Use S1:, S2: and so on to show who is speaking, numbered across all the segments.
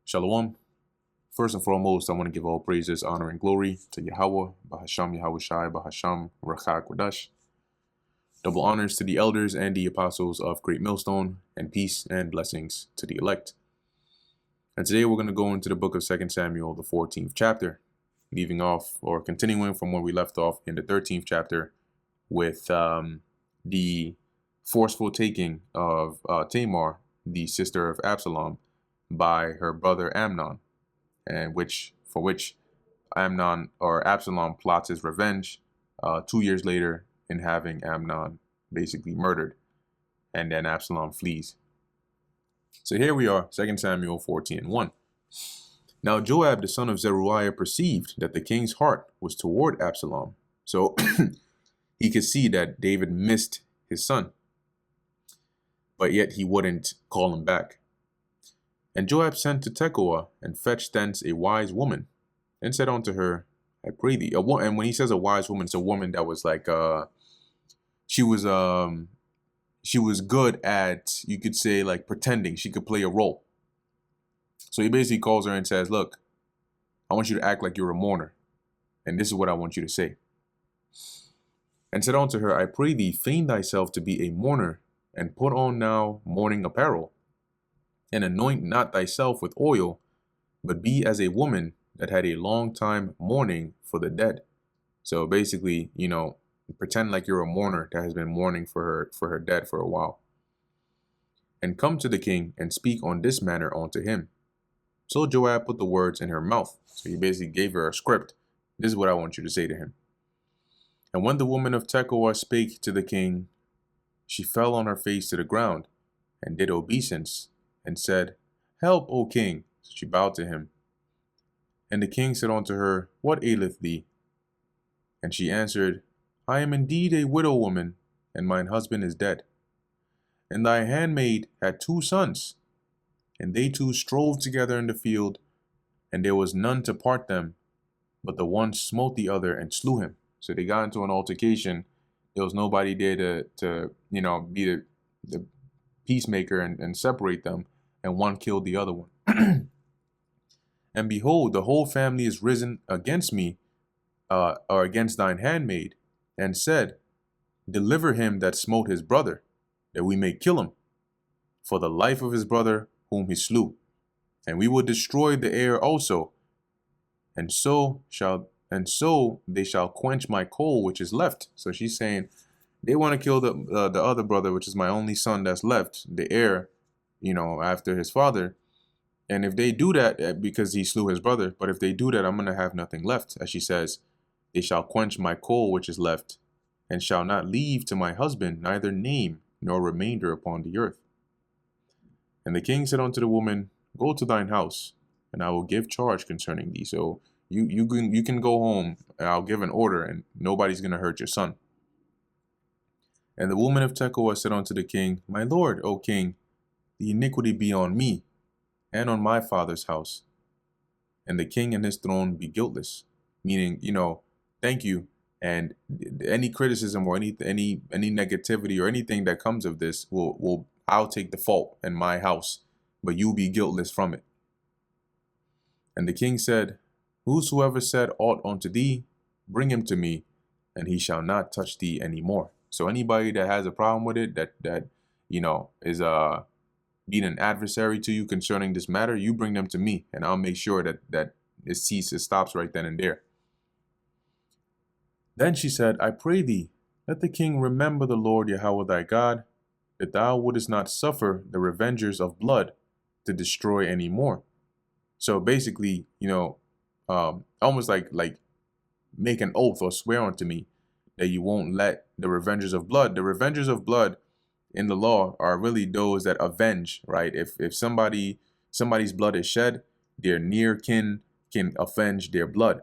S1: Shalom. First and foremost, I want to give all praises, honor, and glory to Yahweh, Bahasham Yahweh Shai, Bahasham Rachak Wadash. Double honors to the elders and the apostles of Great Millstone, and peace and blessings to the elect. And today we're going to go into the book of 2 Samuel, the 14th chapter, leaving off or continuing from where we left off in the 13th chapter with the forceful taking of Tamar, the sister of Absalom, by her brother Amnon, and for which Amnon or Absalom plots his revenge 2 years later in having Amnon basically murdered, and then Absalom flees. So here we are, 2 Samuel 14:1. Now Joab the son of Zeruiah perceived that the king's heart was toward Absalom, so he could see that David missed his son, but yet he wouldn't call him back. And Joab sent to Tekoa and fetched thence a wise woman, and said unto her, I pray thee. And when he says a wise woman, it's a woman that was like she was good at, you could say, like pretending. She could play a role. So he basically calls her and says, look, I want you to act like you're a mourner, and this is what I want you to say. And said unto her, I pray thee, feign thyself to be a mourner, and put on now mourning apparel, and anoint not thyself with oil, but be as a woman that had a long time mourning for the dead. So basically, pretend like you're a mourner that has been mourning for her dead for a while. And come to the king and speak on this manner unto him. So Joab put the words in her mouth. So he basically gave her a script. This is what I want you to say to him. And when the woman of Tekoa spake to the king, she fell on her face to the ground, and did obeisance, and said, Help, O king. So she bowed to him. And the king said unto her, What aileth thee? And she answered, I am indeed a widow woman, and mine husband is dead. And thy handmaid had 2 sons, and they two strove together in the field, and there was none to part them, but the one smote the other and slew him. So they got into an altercation. There was nobody there to be the peacemaker and separate them, and one killed the other one. And behold, the whole family is risen against me, or against thine handmaid, and said, Deliver him that smote his brother, that we may kill him, for the life of his brother whom he slew. And we will destroy the heir also, and so they shall quench my coal which is left. So she's saying they want to kill the other brother, which is my only son that's left, the heir, after his father. And if they do that, because he slew his brother, but if they do that, I'm going to have nothing left. As she says, they shall quench my coal which is left, and shall not leave to my husband neither name nor remainder upon the earth. And the king said unto the woman, Go to thine house, and I will give charge concerning thee. So you can go home, and I'll give an order, and nobody's going to hurt your son. And the woman of Tekoa said unto the king, My lord, O king, the iniquity be on me, and on my father's house, and the king and his throne be guiltless. Meaning, thank you, and any criticism or any negativity or anything that comes of this I'll take the fault in my house, but you be guiltless from it. And the king said, Whosoever said aught unto thee, bring him to me, and he shall not touch thee any more. So anybody that has a problem with it, that is being an adversary to you concerning this matter, you bring them to me, and I'll make sure that it stops right then and there. Then she said, I pray thee, let the king remember the Lord Yahweh thy God, that thou wouldest not suffer the revengers of blood to destroy any more. So basically, almost like make an oath or swear unto me that you won't let the revengers of blood in the law are really those that avenge, right? If somebody's blood is shed, their near kin can avenge their blood,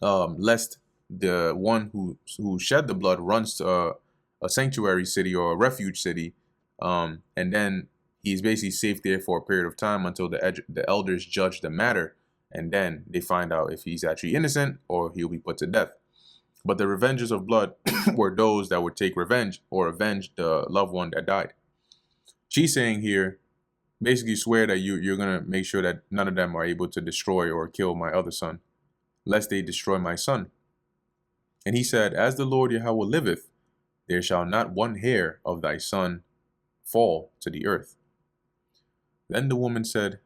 S1: lest the one who shed the blood runs to a sanctuary city or a refuge city, and then he's basically safe there for a period of time until the elders judge the matter, and then they find out if he's actually innocent or he'll be put to death. But the revengers of blood were those that would take revenge or avenge the loved one that died. She's saying here, basically swear that you're going to make sure that none of them are able to destroy or kill my other son, lest they destroy my son. And he said, as the Lord Yahweh liveth, there shall not one hair of thy son fall to the earth. Then the woman said,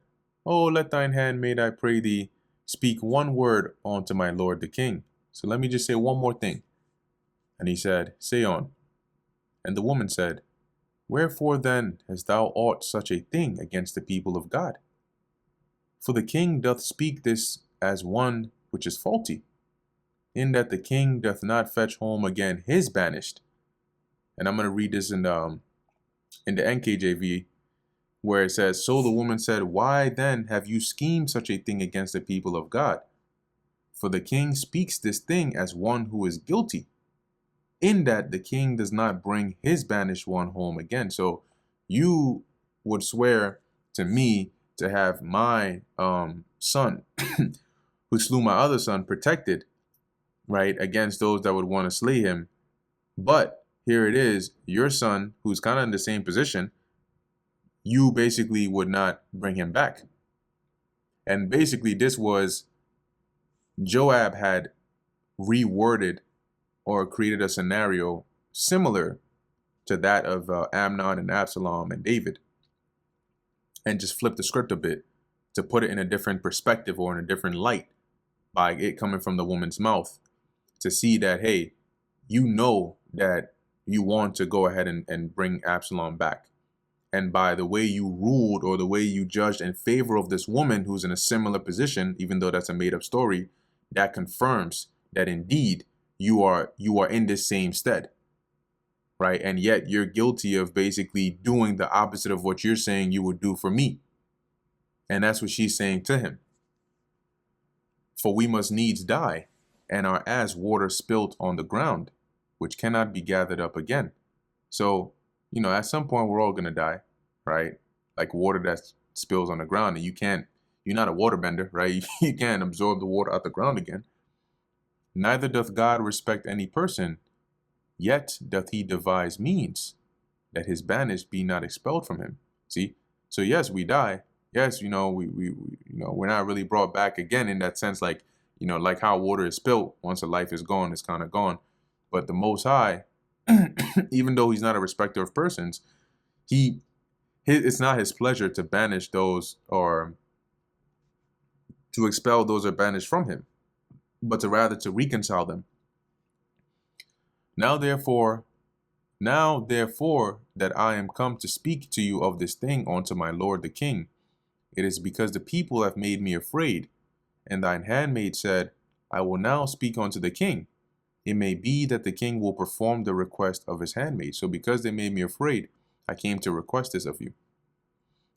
S1: Oh, let thine handmaid, I pray thee, speak one word unto my lord the king. So let me just say one more thing. And he said, Say on. And the woman said, Wherefore then hast thou aught such a thing against the people of God? For the king doth speak this as one which is faulty, in that the king doth not fetch home again his banished. And I'm going to read this in the NKJV, where it says, So the woman said, Why then have you schemed such a thing against the people of God? For the king speaks this thing as one who is guilty, in that the king does not bring his banished one home again. So you would swear to me to have my son, who slew my other son, protected, right, against those that would want to slay him. But here it is, your son, who's kind of in the same position, you basically would not bring him back. And basically this was, Joab had reworded or created a scenario similar to that of Amnon and Absalom and David, and just flipped the script a bit to put it in a different perspective or in a different light by it coming from the woman's mouth, to see that, hey, you know that you want to go ahead and bring Absalom back. And by the way you ruled or the way you judged in favor of this woman who's in a similar position, even though that's a made up story, that confirms that indeed you are in this same stead, right? And yet you're guilty of basically doing the opposite of what you're saying you would do for me. And that's what she's saying to him. For we must needs die, and are as water spilt on the ground, which cannot be gathered up again. So, at some point we're all going to die, right? Like water that spills on the ground, and you're not a waterbender, right? You can't absorb the water out the ground again. Neither doth God respect any person, yet doth he devise means that his banished be not expelled from him. See? So yes, we die. Yes, we're not really brought back again in that sense, like how water is spilt. Once a life is gone, it's kind of gone. But the Most High, even though he's not a respecter of persons, it's not his pleasure to banish those or to expel those that are banished from him, but to reconcile them. Now therefore that I am come to speak to you of this thing unto my lord the king, it is because the people have made me afraid. And thine handmaid said, I will now speak unto the king. It may be that the king will perform the request of his handmaid. So because they made me afraid, I came to request this of you.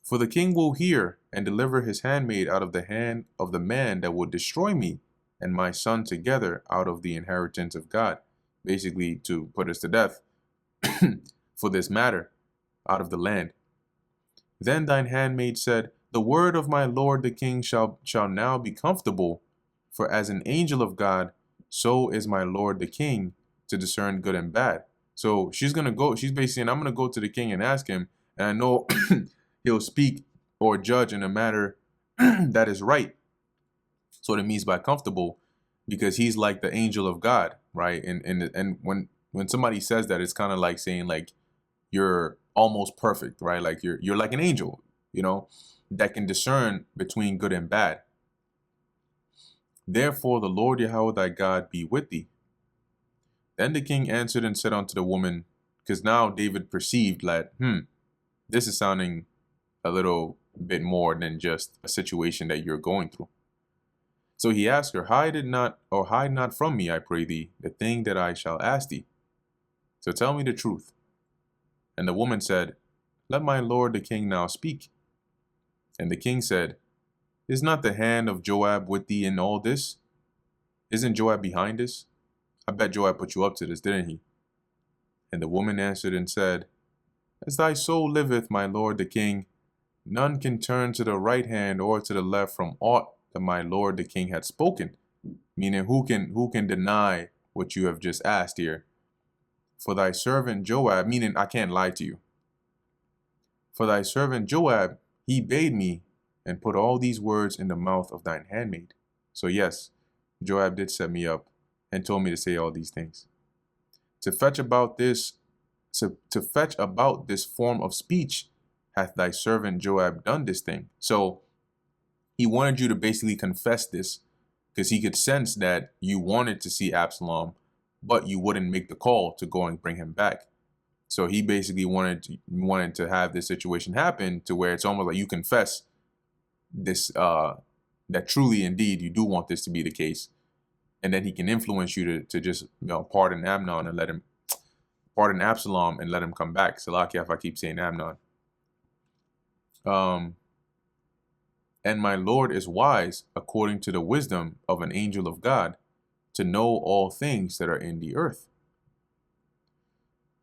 S1: For the king will hear and deliver his handmaid out of the hand of the man that would destroy me and my son together out of the inheritance of God. Basically to put us to death for this matter out of the land. Then thine handmaid said, The word of my lord the king shall now be comfortable, for as an angel of God, so is my lord the king to discern good and bad. So she's basically saying, I'm going to go to the king and ask him, and I know he'll speak or judge in a matter that is right. So what it means by comfortable, because he's like the angel of God, right? And when somebody says that, it's kind of like saying like you're almost perfect, right? Like you're like an angel, that can discern between good and bad. Therefore the Lord Yahweh thy God be with thee. Then the king answered and said unto the woman, because now David perceived that, this is sounding a little bit more than just a situation that you're going through. So he asked her, hide not from me, I pray thee, the thing that I shall ask thee. So tell me the truth. And the woman said, Let my lord the king now speak. And the king said, Is not the hand of Joab with thee in all this? Isn't Joab behind this? I bet Joab put you up to this, didn't he? And the woman answered and said, As thy soul liveth, my lord the king, none can turn to the right hand or to the left from aught that my lord the king had spoken. Meaning, who can deny what you have just asked here? For thy servant Joab, meaning I can't lie to you. For thy servant Joab he bade me and put all these words in the mouth of thine handmaid. So yes, Joab did set me up and told me to say all these things. To fetch about this form of speech hath thy servant Joab done this thing. So he wanted you to basically confess this because he could sense that you wanted to see Absalom, but you wouldn't make the call to go and bring him back. So he basically wanted to have this situation happen to where it's almost like you confess this, that truly indeed you do want this to be the case. And then he can influence you to just, pardon Absalom and let him come back. Salakia if I keep saying Amnon. And my Lord is wise according to the wisdom of an angel of God to know all things that are in the earth.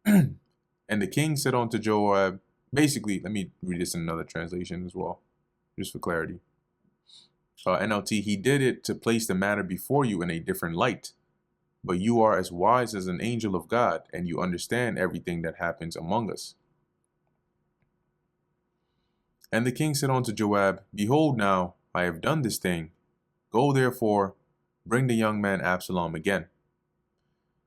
S1: And the king said unto Joab, basically, let me read this in another translation as well, just for clarity. NLT, he did it to place the matter before you in a different light. But you are as wise as an angel of God, and you understand everything that happens among us. And the king said unto Joab, behold now, I have done this thing. Go therefore, bring the young man Absalom again.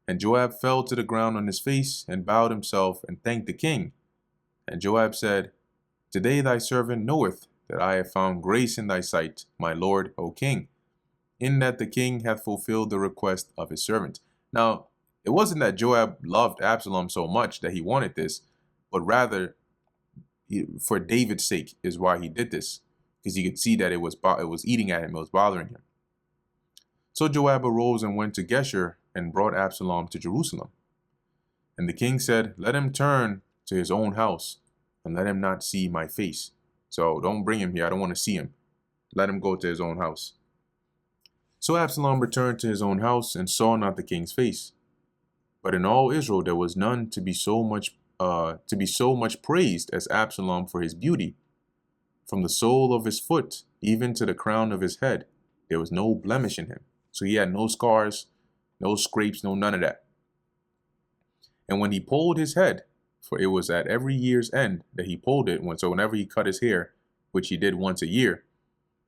S1: And Joab fell to the ground on his face, and bowed himself, and thanked the king. And Joab said, today thy servant knoweth that I have found grace in thy sight, my lord, O king, in that the king hath fulfilled the request of his servant. Now, it wasn't that Joab loved Absalom so much that he wanted this, but rather for David's sake is why he did this, because he could see that it was eating at him, it was bothering him. So Joab arose and went to Geshur and brought Absalom to Jerusalem. And the king said, let him turn to his own house, and let him not see my face. So don't bring him here, I don't want to see him. Let him go to his own house. So Absalom returned to his own house and saw not the king's face. But in all Israel there was none to be so much praised as Absalom for his beauty. From the sole of his foot even to the crown of his head, there was no blemish in him. So he had no scars, no scrapes, none of that. And when he polled his head, for it was at every year's end that he polled it, so whenever he cut his hair, which he did once a year,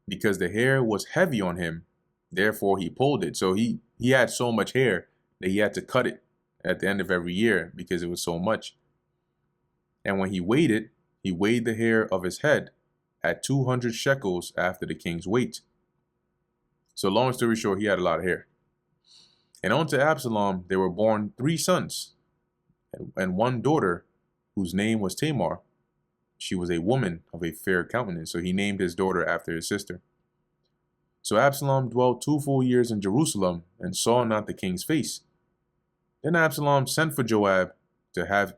S1: because the hair was heavy on him, therefore he polled it. So he had so much hair that he had to cut it at the end of every year because it was so much. And when he weighed the hair of his head at 200 shekels after the king's weight. So long story short, he had a lot of hair. And unto Absalom there were born 3 sons and 1 daughter, whose name was Tamar. She was a woman of a fair countenance. So he named his daughter after his sister. So Absalom dwelt 2 full years in Jerusalem and saw not the king's face. Then Absalom sent for Joab to have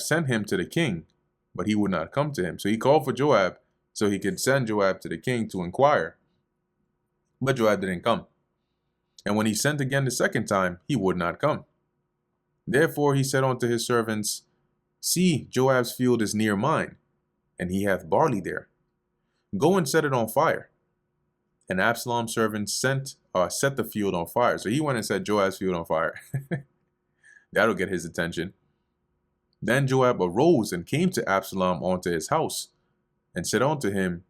S1: sent him to the king, but he would not come to him. So he called for Joab so he could send Joab to the king to inquire. But Joab didn't come. And when he sent again the second time, he would not come. Therefore he said unto his servants, see, Joab's field is near mine, and he hath barley there. Go and set it on fire. And Absalom's servants set the field on fire. So he went and set Joab's field on fire. That'll get his attention. Then Joab arose and came to Absalom unto his house, and said unto him,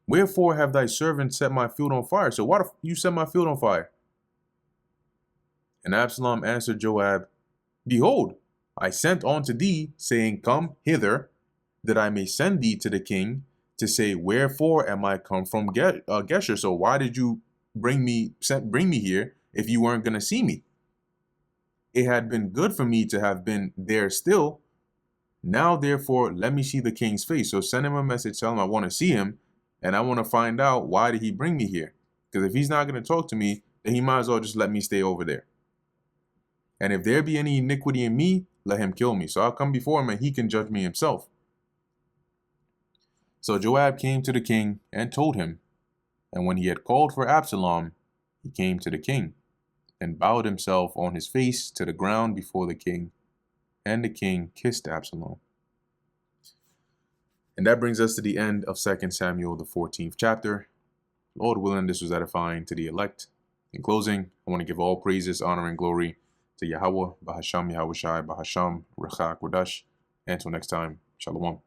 S1: wherefore have thy servant set my field on fire? So why do you set my field on fire? And Absalom answered Joab, behold, I sent unto thee, saying, come hither, that I may send thee to the king, to say, wherefore am I come from Geshur? So why did you bring me here if you weren't going to see me? It had been good for me to have been there still. Now, therefore, let me see the king's face. So send him a message, tell him I want to see him, and I want to find out why did he bring me here? Because if he's not going to talk to me, then he might as well just let me stay over there. And if there be any iniquity in me, let him kill me. So I'll come before him and he can judge me himself. So Joab came to the king and told him. And when he had called for Absalom, he came to the king and bowed himself on his face to the ground before the king. And the king kissed Absalom. And that brings us to the end of 2 Samuel, the 14th chapter. Lord willing, this was edifying to the elect. In closing, I want to give all praises, honor, and glory to Yahweh, Bahasham Yahushai, Bahasham, Recha Kodash. Until next time, Shalom.